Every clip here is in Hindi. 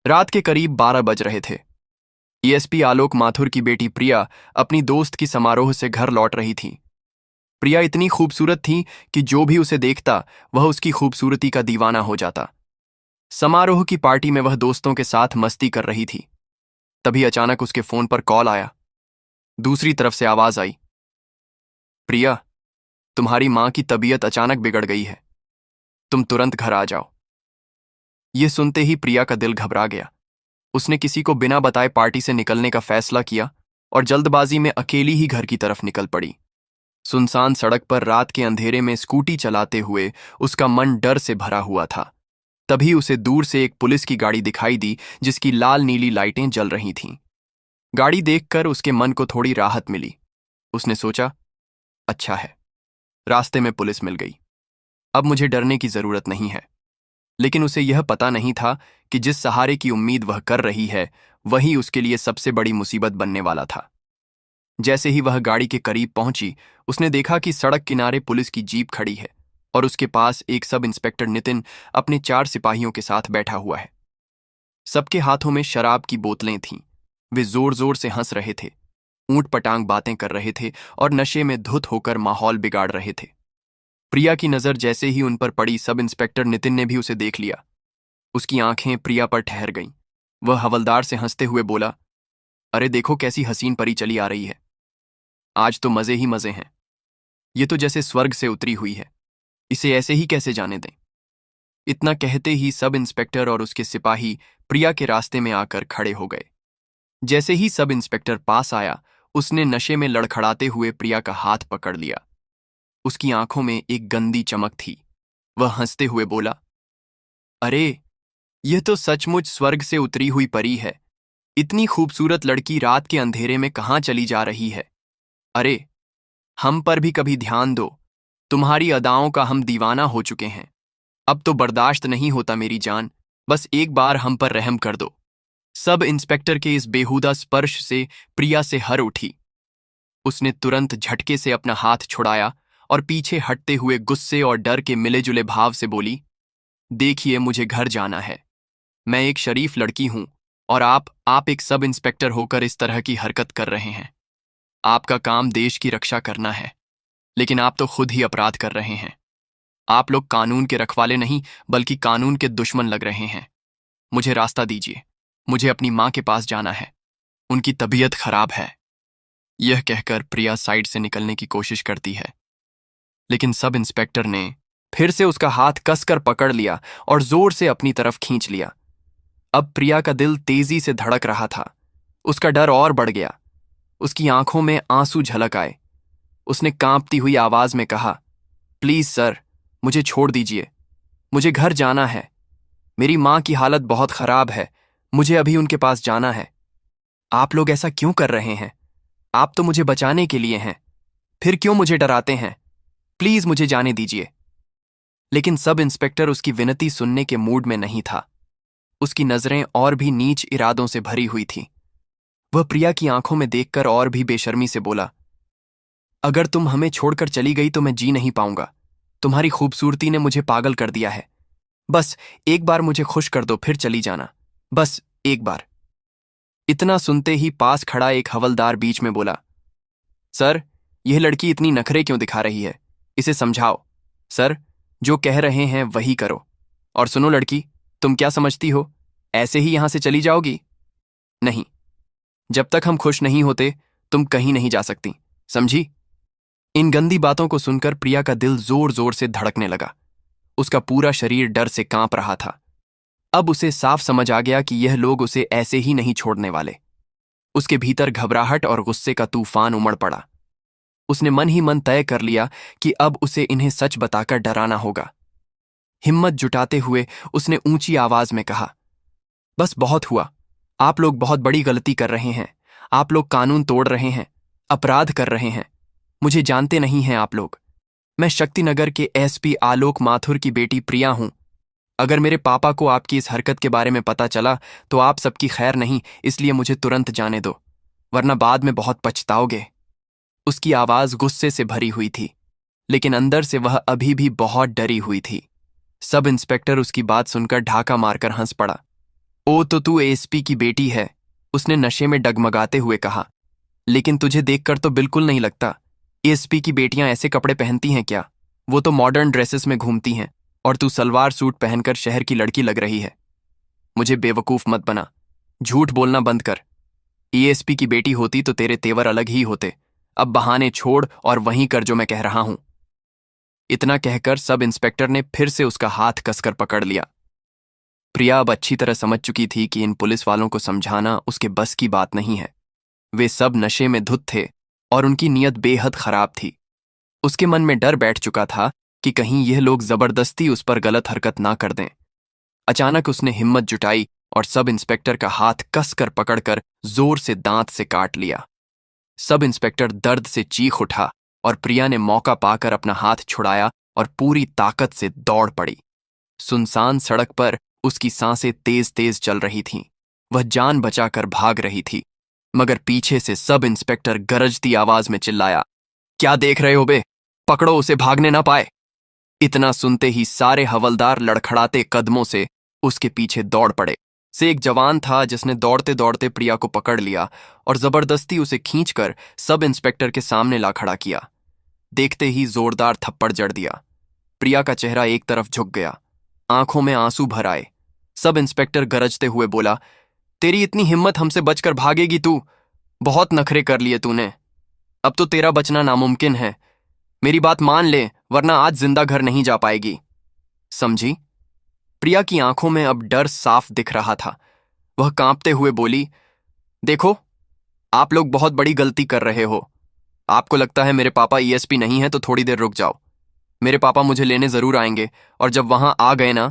रात के करीब 12 बज रहे थे। ईएसपी आलोक माथुर की बेटी प्रिया अपनी दोस्त की समारोह से घर लौट रही थी। प्रिया इतनी खूबसूरत थी कि जो भी उसे देखता वह उसकी खूबसूरती का दीवाना हो जाता। समारोह की पार्टी में वह दोस्तों के साथ मस्ती कर रही थी। तभी अचानक उसके फोन पर कॉल आया। दूसरी तरफ से आवाज आई, प्रिया, तुम्हारी मां की तबीयत अचानक बिगड़ गई है, तुम तुरंत घर आ जाओ। यह सुनते ही प्रिया का दिल घबरा गया। उसने किसी को बिना बताए पार्टी से निकलने का फैसला किया और जल्दबाजी में अकेली ही घर की तरफ निकल पड़ी। सुनसान सड़क पर रात के अंधेरे में स्कूटी चलाते हुए उसका मन डर से भरा हुआ था। तभी उसे दूर से एक पुलिस की गाड़ी दिखाई दी जिसकी लाल नीली लाइटें जल रही थीं। गाड़ी देखकर उसके मन को थोड़ी राहत मिली। उसने सोचा, अच्छा है, रास्ते में पुलिस मिल गई, अब मुझे डरने की जरूरत नहीं है। लेकिन उसे यह पता नहीं था कि जिस सहारे की उम्मीद वह कर रही है वही उसके लिए सबसे बड़ी मुसीबत बनने वाला था। जैसे ही वह गाड़ी के करीब पहुंची, उसने देखा कि सड़क किनारे पुलिस की जीप खड़ी है और उसके पास एक सब इंस्पेक्टर नितिन अपने 4 सिपाहियों के साथ बैठा हुआ है। सबके हाथों में शराब की बोतलें थीं। वे जोर जोर से हंस रहे थे, ऊंट पटांग बातें कर रहे थे और नशे में धुत होकर माहौल बिगाड़ रहे थे। प्रिया की नजर जैसे ही उन पर पड़ी, सब इंस्पेक्टर नितिन ने भी उसे देख लिया। उसकी आंखें प्रिया पर ठहर गईं। वह हवलदार से हंसते हुए बोला, अरे देखो कैसी हसीन परी चली आ रही है, आज तो मजे ही मजे हैं। ये तो जैसे स्वर्ग से उतरी हुई है, इसे ऐसे ही कैसे जाने दें। इतना कहते ही सब इंस्पेक्टर और उसके सिपाही प्रिया के रास्ते में आकर खड़े हो गए। जैसे ही सब इंस्पेक्टर पास आया, उसने नशे में लड़खड़ाते हुए प्रिया का हाथ पकड़ लिया। उसकी आंखों में एक गंदी चमक थी। वह हंसते हुए बोला, अरे यह तो सचमुच स्वर्ग से उतरी हुई परी है। इतनी खूबसूरत लड़की रात के अंधेरे में कहाँ चली जा रही है। अरे हम पर भी कभी ध्यान दो, तुम्हारी अदाओं का हम दीवाना हो चुके हैं। अब तो बर्दाश्त नहीं होता मेरी जान, बस एक बार हम पर रहम कर दो। सब इंस्पेक्टर के इस बेहुदा स्पर्श से प्रिया से हर उठी। उसने तुरंत झटके से अपना हाथ छुड़ाया और पीछे हटते हुए गुस्से और डर के मिले जुले भाव से बोली, देखिए मुझे घर जाना है। मैं एक शरीफ लड़की हूं और आप एक सब इंस्पेक्टर होकर इस तरह की हरकत कर रहे हैं। आपका काम देश की रक्षा करना है, लेकिन आप तो खुद ही अपराध कर रहे हैं। आप लोग कानून के रखवाले नहीं बल्कि कानून के दुश्मन लग रहे हैं। मुझे रास्ता दीजिए, मुझे अपनी मां के पास जाना है, उनकी तबीयत खराब है। यह कहकर प्रिया साइड से निकलने की कोशिश करती है, लेकिन सब इंस्पेक्टर ने फिर से उसका हाथ कसकर पकड़ लिया और जोर से अपनी तरफ खींच लिया। अब प्रिया का दिल तेजी से धड़क रहा था। उसका डर और बढ़ गया। उसकी आंखों में आंसू झलक आए। उसने कांपती हुई आवाज में कहा, प्लीज सर, मुझे छोड़ दीजिए, मुझे घर जाना है। मेरी मां की हालत बहुत खराब है, मुझे अभी उनके पास जाना है। आप लोग ऐसा क्यों कर रहे हैं? आप तो मुझे बचाने के लिए हैं, फिर क्यों मुझे डराते हैं? प्लीज मुझे जाने दीजिए। लेकिन सब इंस्पेक्टर उसकी विनती सुनने के मूड में नहीं था। उसकी नजरें और भी नीच इरादों से भरी हुई थीं। वह प्रिया की आंखों में देखकर और भी बेशर्मी से बोला, अगर तुम हमें छोड़कर चली गई तो मैं जी नहीं पाऊंगा। तुम्हारी खूबसूरती ने मुझे पागल कर दिया है। बस एक बार मुझे खुश कर दो, फिर चली जाना, बस एक बार। इतना सुनते ही पास खड़ा एक हवलदार बीच में बोला, सर, यह लड़की इतनी नखरे क्यों दिखा रही है? इसे समझाओ। सर, जो कह रहे हैं वही करो। और सुनो लड़की, तुम क्या समझती हो, ऐसे ही यहां से चली जाओगी? नहीं, जब तक हम खुश नहीं होते तुम कहीं नहीं जा सकती, समझी? इन गंदी बातों को सुनकर प्रिया का दिल जोर जोर से धड़कने लगा। उसका पूरा शरीर डर से कांप रहा था। अब उसे साफ समझ आ गया कि यह लोग उसे ऐसे ही नहीं छोड़ने वाले। उसके भीतर घबराहट और गुस्से का तूफान उमड़ पड़ा। उसने मन ही मन तय कर लिया कि अब उसे इन्हें सच बताकर डराना होगा। हिम्मत जुटाते हुए उसने ऊंची आवाज में कहा, बस बहुत हुआ। आप लोग बहुत बड़ी गलती कर रहे हैं। आप लोग कानून तोड़ रहे हैं, अपराध कर रहे हैं। मुझे जानते नहीं हैं आप लोग। मैं शक्तिनगर के एसपी आलोक माथुर की बेटी प्रिया हूं। अगर मेरे पापा को आपकी इस हरकत के बारे में पता चला तो आप सबकी खैर नहीं, इसलिए मुझे तुरंत जाने दो, वरना बाद में बहुत पछताओगे। उसकी आवाज गुस्से से भरी हुई थी, लेकिन अंदर से वह अभी भी बहुत डरी हुई थी। सब इंस्पेक्टर उसकी बात सुनकर ढाका मारकर हंस पड़ा। ओ तो तू एएसपी की बेटी है, उसने नशे में डगमगाते हुए कहा। लेकिन तुझे देखकर तो बिल्कुल नहीं लगता। एएसपी की बेटियां ऐसे कपड़े पहनती हैं क्या? वो तो मॉडर्न ड्रेसेस में घूमती हैं, और तू सलवार सूट पहनकर शहर की लड़की लग रही है। मुझे बेवकूफ मत बना, झूठ बोलना बंद कर। एएसपी की बेटी होती तो तेरे तेवर अलग ही होते। अब बहाने छोड़ और वहीं कर जो मैं कह रहा हूं। इतना कहकर सब इंस्पेक्टर ने फिर से उसका हाथ कसकर पकड़ लिया। प्रिया अब अच्छी तरह समझ चुकी थी कि इन पुलिस वालों को समझाना उसके बस की बात नहीं है। वे सब नशे में धुत थे और उनकी नीयत बेहद खराब थी। उसके मन में डर बैठ चुका था कि कहीं यह लोग जबरदस्ती उस पर गलत हरकत ना कर दें। अचानक उसने हिम्मत जुटाई और सब इंस्पेक्टर का हाथ कसकर पकड़कर जोर से दांत से काट लिया। सब इंस्पेक्टर दर्द से चीख उठा और प्रिया ने मौका पाकर अपना हाथ छुड़ाया और पूरी ताकत से दौड़ पड़ी। सुनसान सड़क पर उसकी सांसें तेज तेज चल रही थीं। वह जान बचाकर भाग रही थी, मगर पीछे से सब इंस्पेक्टर गरजती आवाज में चिल्लाया, क्या देख रहे हो बे? पकड़ो उसे, भागने ना पाए। इतना सुनते ही सारे हवलदार लड़खड़ाते कदमों से उसके पीछे दौड़ पड़े। से एक जवान था जिसने दौड़ते दौड़ते प्रिया को पकड़ लिया और जबरदस्ती उसे खींचकर सब इंस्पेक्टर के सामने ला खड़ा किया। देखते ही जोरदार थप्पड़ जड़ दिया। प्रिया का चेहरा एक तरफ झुक गया, आंखों में आंसू भर आए। सब इंस्पेक्टर गरजते हुए बोला, तेरी इतनी हिम्मत, हमसे बचकर भागेगी तू? बहुत नखरे कर लिए तूने, अब तो तेरा बचना नामुमकिन है। मेरी बात मान ले, वरना आज जिंदा घर नहीं जा पाएगी, समझी? प्रिया की आंखों में अब डर साफ दिख रहा था। वह कांपते हुए बोली, देखो, आप लोग बहुत बड़ी गलती कर रहे हो। आपको लगता है मेरे पापा ईएसपी नहीं है तो थोड़ी देर रुक जाओ। मेरे पापा मुझे लेने जरूर आएंगे, और जब वहां आ गए ना,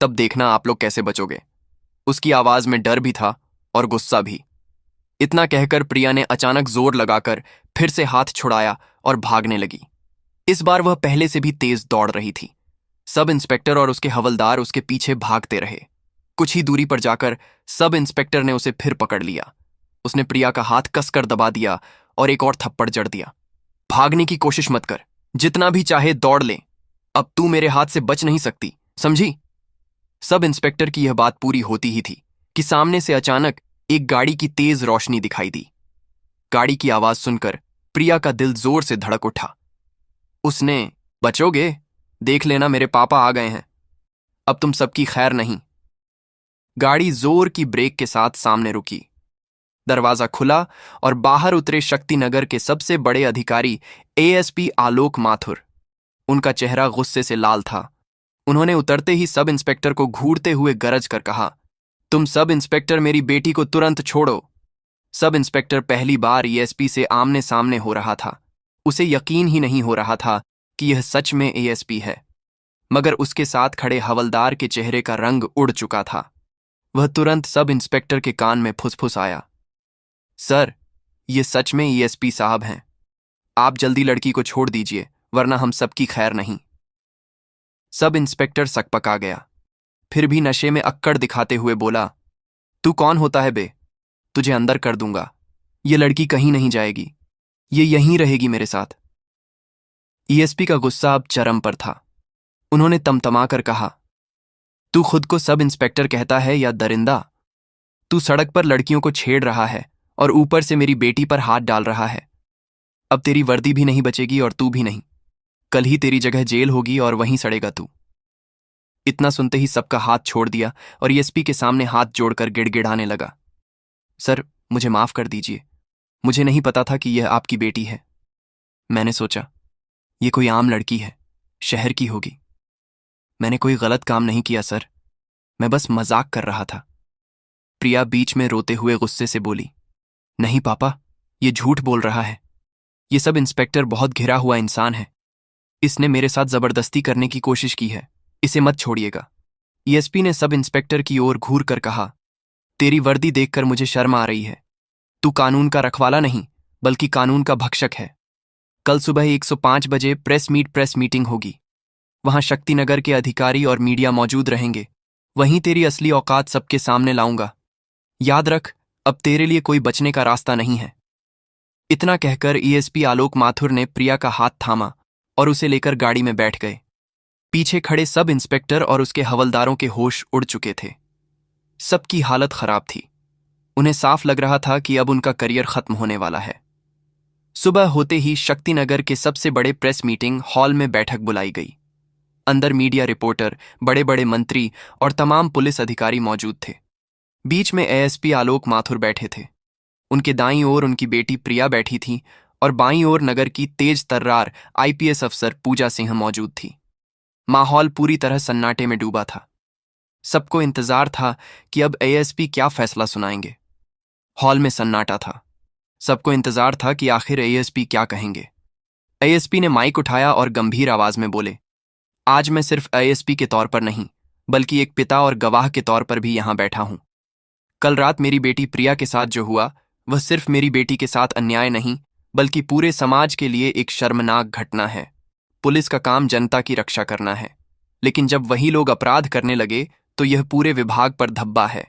तब देखना आप लोग कैसे बचोगे। उसकी आवाज में डर भी था और गुस्सा भी। इतना कहकर प्रिया ने अचानक जोर लगाकर फिर से हाथ छुड़ाया और भागने लगी। इस बार वह पहले से भी तेज दौड़ रही थी। सब इंस्पेक्टर और उसके हवलदार उसके पीछे भागते रहे। कुछ ही दूरी पर जाकर सब इंस्पेक्टर ने उसे फिर पकड़ लिया। उसने प्रिया का हाथ कसकर दबा दिया और एक और थप्पड़ जड़ दिया। भागने की कोशिश मत कर, जितना भी चाहे दौड़ ले, अब तू मेरे हाथ से बच नहीं सकती, समझी? सब इंस्पेक्टर की यह बात पूरी होती ही थी कि सामने से अचानक एक गाड़ी की तेज रोशनी दिखाई दी। गाड़ी की आवाज सुनकर प्रिया का दिल जोर से धड़क उठा। उसने, बचोगे? देख लेना, मेरे पापा आ गए हैं, अब तुम सबकी खैर नहीं। गाड़ी जोर की ब्रेक के साथ सामने रुकी। दरवाजा खुला और बाहर उतरे शक्तिनगर के सबसे बड़े अधिकारी एएसपी आलोक माथुर। उनका चेहरा गुस्से से लाल था। उन्होंने उतरते ही सब इंस्पेक्टर को घूरते हुए गरज कर कहा, तुम सब इंस्पेक्टर मेरी बेटी को तुरंत छोड़ो। सब इंस्पेक्टर पहली बार एएसपी से आमने सामने हो रहा था। उसे यकीन ही नहीं हो रहा था कि यह सच में एएसपी है, मगर उसके साथ खड़े हवलदार के चेहरे का रंग उड़ चुका था। वह तुरंत सब इंस्पेक्टर के कान में फुसफुसाया, सर, ये सच में एएसपी साहब हैं। आप जल्दी लड़की को छोड़ दीजिए, वरना हम सबकी खैर नहीं। सब इंस्पेक्टर सकपका गया, फिर भी नशे में अक्कड़ दिखाते हुए बोला, तू कौन होता है बे? तुझे अंदर कर दूंगा। ये लड़की कहीं नहीं जाएगी, ये यहीं रहेगी मेरे साथ। एएसपी का गुस्सा अब चरम पर था। उन्होंने तमतमाकर कहा, तू खुद को सब इंस्पेक्टर कहता है या दरिंदा? तू सड़क पर लड़कियों को छेड़ रहा है और ऊपर से मेरी बेटी पर हाथ डाल रहा है। अब तेरी वर्दी भी नहीं बचेगी और तू भी नहीं। कल ही तेरी जगह जेल होगी और वहीं सड़ेगा तू। इतना सुनते ही सबका हाथ छोड़ दिया और एएसपी के सामने हाथ जोड़कर गिड़गिड़ाने लगा, सर, मुझे माफ कर दीजिए। मुझे नहीं पता था कि यह आपकी बेटी है। मैंने सोचा ये कोई आम लड़की है, शहर की होगी। मैंने कोई गलत काम नहीं किया सर, मैं बस मजाक कर रहा था। प्रिया बीच में रोते हुए गुस्से से बोली, नहीं पापा, ये झूठ बोल रहा है। ये सब इंस्पेक्टर बहुत घिरा हुआ इंसान है। इसने मेरे साथ जबरदस्ती करने की कोशिश की है, इसे मत छोड़िएगा। एएसपी ने सब इंस्पेक्टर की ओर घूर कर कहा, तेरी वर्दी देखकर मुझे शर्म आ रही है। तू कानून का रखवाला नहीं, बल्कि कानून का भक्षक है। कल सुबह 105 बजे प्रेस मीटिंग होगी। वहां शक्तिनगर के अधिकारी और मीडिया मौजूद रहेंगे। वहीं तेरी असली औकात सबके सामने लाऊंगा। याद रख, अब तेरे लिए कोई बचने का रास्ता नहीं है। इतना कहकर एएसपी आलोक माथुर ने प्रिया का हाथ थामा और उसे लेकर गाड़ी में बैठ गए। पीछे खड़े सब इंस्पेक्टर और उसके हवलदारों के होश उड़ चुके थे। सबकी हालत खराब थी। उन्हें साफ लग रहा था कि अब उनका करियर खत्म होने वाला है। सुबह होते ही शक्तिनगर के सबसे बड़े प्रेस मीटिंग हॉल में बैठक बुलाई गई। अंदर मीडिया रिपोर्टर, बड़े बड़े मंत्री और तमाम पुलिस अधिकारी मौजूद थे। बीच में एएसपी आलोक माथुर बैठे थे। उनके दाईं ओर उनकी बेटी प्रिया बैठी थी और बाईं ओर नगर की तेज तर्रार आईपीएस अफसर पूजा सिंह मौजूद थी। माहौल पूरी तरह सन्नाटे में डूबा था। सबको इंतजार था कि अब एएसपी क्या फैसला सुनाएंगे। हॉल में सन्नाटा था। सबको इंतजार था कि आखिर एएसपी क्या कहेंगे। एएसपी ने माइक उठाया और गंभीर आवाज में बोले, आज मैं सिर्फ एएसपी के तौर पर नहीं, बल्कि एक पिता और गवाह के तौर पर भी यहां बैठा हूं। कल रात मेरी बेटी प्रिया के साथ जो हुआ, वह सिर्फ मेरी बेटी के साथ अन्याय नहीं, बल्कि पूरे समाज के लिए एक शर्मनाक घटना है। पुलिस का काम जनता की रक्षा करना है, लेकिन जब वही लोग अपराध करने लगे तो यह पूरे विभाग पर धब्बा है।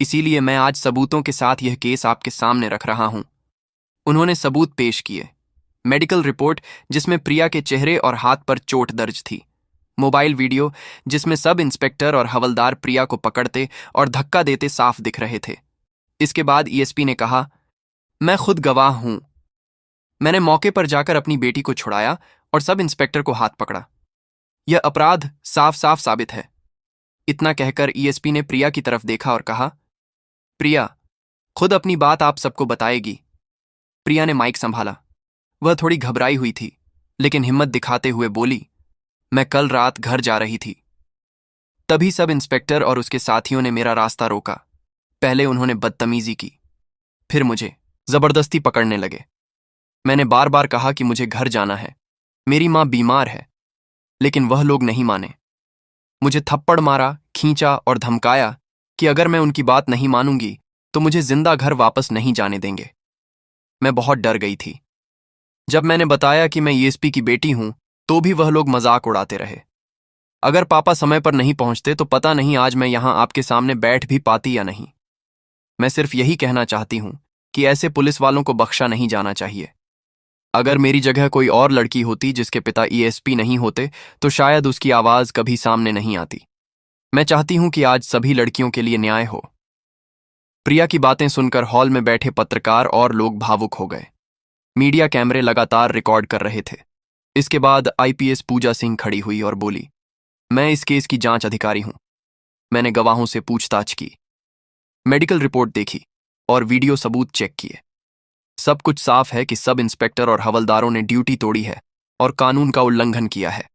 इसीलिए मैं आज सबूतों के साथ यह केस आपके सामने रख रहा हूं। उन्होंने सबूत पेश किए। मेडिकल रिपोर्ट जिसमें प्रिया के चेहरे और हाथ पर चोट दर्ज थी। मोबाइल वीडियो जिसमें सब इंस्पेक्टर और हवलदार प्रिया को पकड़ते और धक्का देते साफ दिख रहे थे। इसके बाद ईएसपी ने कहा, मैं खुद गवाह हूं। मैंने मौके पर जाकर अपनी बेटी को छुड़ाया और सब इंस्पेक्टर को हाथ पकड़ा। यह अपराध साफ साफ साबित है। इतना कहकर ईएसपी ने प्रिया की तरफ देखा और कहा, प्रिया खुद अपनी बात आप सबको बताएगी। प्रिया ने माइक संभाला। वह थोड़ी घबराई हुई थी, लेकिन हिम्मत दिखाते हुए बोली, मैं कल रात घर जा रही थी। तभी सब इंस्पेक्टर और उसके साथियों ने मेरा रास्ता रोका। पहले उन्होंने बदतमीजी की, फिर मुझे जबरदस्ती पकड़ने लगे। मैंने बार बार कहा कि मुझे घर जाना है, मेरी मां बीमार है, लेकिन वह लोग नहीं माने। मुझे थप्पड़ मारा, खींचा और धमकाया कि अगर मैं उनकी बात नहीं मानूंगी तो मुझे जिंदा घर वापस नहीं जाने देंगे। मैं बहुत डर गई थी। जब मैंने बताया कि मैं ईएसपी की बेटी हूं, तो भी वह लोग मजाक उड़ाते रहे। अगर पापा समय पर नहीं पहुंचते तो पता नहीं आज मैं यहां आपके सामने बैठ भी पाती या नहीं। मैं सिर्फ यही कहना चाहती हूं कि ऐसे पुलिस वालों को बख्शा नहीं जाना चाहिए। अगर मेरी जगह कोई और लड़की होती जिसके पिता ईएसपी नहीं होते तो शायद उसकी आवाज कभी सामने नहीं आती। मैं चाहती हूं कि आज सभी लड़कियों के लिए न्याय हो। प्रिया की बातें सुनकर हॉल में बैठे पत्रकार और लोग भावुक हो गए। मीडिया कैमरे लगातार रिकॉर्ड कर रहे थे। इसके बाद आईपीएस पूजा सिंह खड़ी हुई और बोली, मैं इस केस की जांच अधिकारी हूं। मैंने गवाहों से पूछताछ की, मेडिकल रिपोर्ट देखी और वीडियो सबूत चेक किए। सब कुछ साफ है कि सब इंस्पेक्टर और हवलदारों ने ड्यूटी तोड़ी है और कानून का उल्लंघन किया है।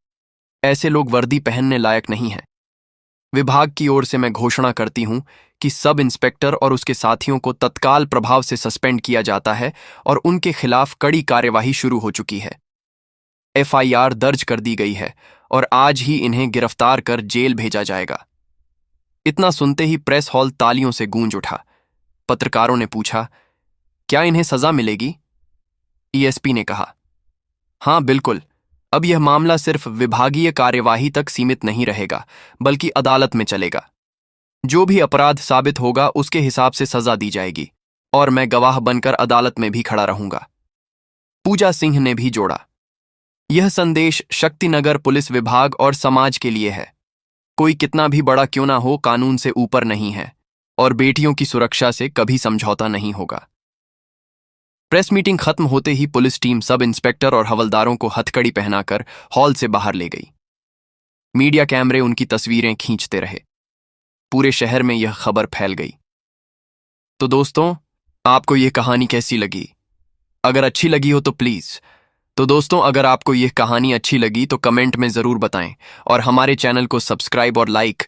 ऐसे लोग वर्दी पहनने लायक नहीं हैं। विभाग की ओर से मैं घोषणा करती हूं कि सब इंस्पेक्टर और उसके साथियों को तत्काल प्रभाव से सस्पेंड किया जाता है और उनके खिलाफ कड़ी कार्यवाही शुरू हो चुकी है। एफआईआर दर्ज कर दी गई है और आज ही इन्हें गिरफ्तार कर जेल भेजा जाएगा। इतना सुनते ही प्रेस हॉल तालियों से गूंज उठा। पत्रकारों ने पूछा, क्या इन्हें सजा मिलेगी? ईएसपी ने कहा, हां बिल्कुल। अब यह मामला सिर्फ विभागीय कार्यवाही तक सीमित नहीं रहेगा, बल्कि अदालत में चलेगा। जो भी अपराध साबित होगा उसके हिसाब से सजा दी जाएगी और मैं गवाह बनकर अदालत में भी खड़ा रहूंगा। पूजा सिंह ने भी जोड़ा, यह संदेश शक्तिनगर पुलिस विभाग और समाज के लिए है। कोई कितना भी बड़ा क्यों ना हो, कानून से ऊपर नहीं है और बेटियों की सुरक्षा से कभी समझौता नहीं होगा। प्रेस मीटिंग खत्म होते ही पुलिस टीम सब इंस्पेक्टर और हवलदारों को हथकड़ी पहनाकर हॉल से बाहर ले गई। मीडिया कैमरे उनकी तस्वीरें खींचते रहे। पूरे शहर में यह खबर फैल गई। तो दोस्तों, आपको यह कहानी कैसी लगी? अगर अच्छी लगी हो तो दोस्तों, अगर आपको यह कहानी अच्छी लगी तो कमेंट में जरूर बताएं और हमारे चैनल को सब्सक्राइब और लाइक